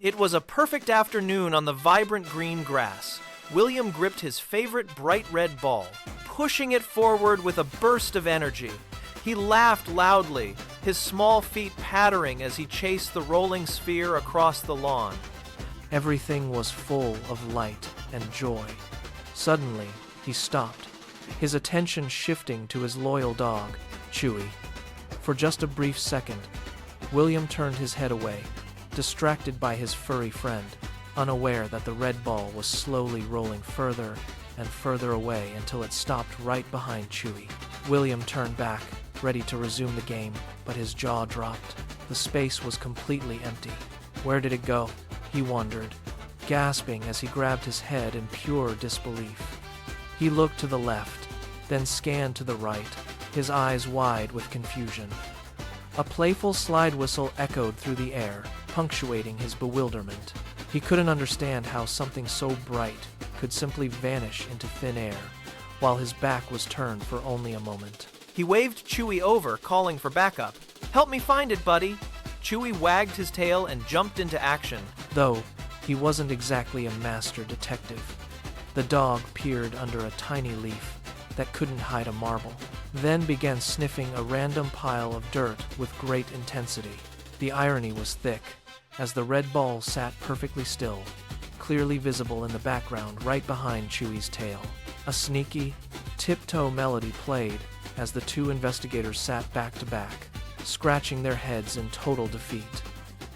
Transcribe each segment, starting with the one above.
It was a perfect afternoon on the vibrant green grass. William gripped his favorite bright red ball, pushing it forward with a burst of energy. He laughed loudly, his small feet pattering as he chased the rolling sphere across the lawn. Everything was full of light and joy. Suddenly, he stopped, his attention shifting to his loyal dog, Chewy. For just a brief second, William turned his head away, distracted by his furry friend, unaware that the red ball was slowly rolling further and further away until it stopped right behind Chewy. William turned back, ready to resume the game, but his jaw dropped. The space was completely empty. Where did it go? He wondered, gasping as he grabbed his head in pure disbelief. He looked to the left, then scanned to the right, his eyes wide with confusion. A playful slide whistle echoed through the air, punctuating his bewilderment. He couldn't understand how something so bright could simply vanish into thin air, while his back was turned for only a moment. He waved Chewy over, calling for backup. "Help me find it, buddy!" Chewy wagged his tail and jumped into action. Though he wasn't exactly a master detective, the dog peered under a tiny leaf that couldn't hide a marble, then began sniffing a random pile of dirt with great intensity. The irony was thick, as the red ball sat perfectly still, clearly visible in the background right behind Chewy's tail. A sneaky, tiptoe melody played as the two investigators sat back to back, scratching their heads in total defeat.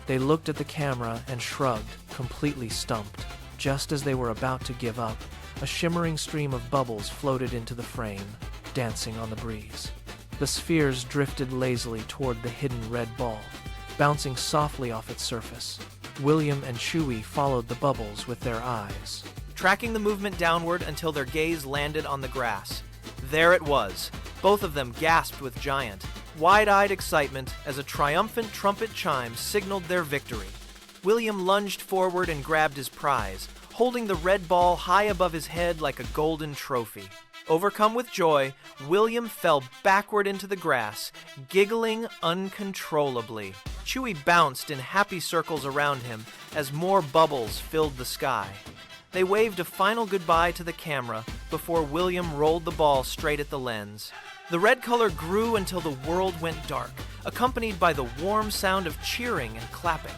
They looked at the camera and shrugged, completely stumped. Just as they were about to give up, a shimmering stream of bubbles floated into the frame, dancing on the breeze. The spheres drifted lazily toward the hidden red ball, bouncing softly off its surface. William and Chewy followed the bubbles with their eyes, tracking the movement downward until their gaze landed on the grass. There it was. Both of them gasped with giant, wide-eyed excitement as a triumphant trumpet chime signaled their victory. William lunged forward and grabbed his prize, holding the red ball high above his head like a golden trophy. Overcome with joy, William fell backward into the grass, giggling uncontrollably. Chewy bounced in happy circles around him as more bubbles filled the sky. They waved a final goodbye to the camera before William rolled the ball straight at the lens. The red color grew until the world went dark, accompanied by the warm sound of cheering and clapping.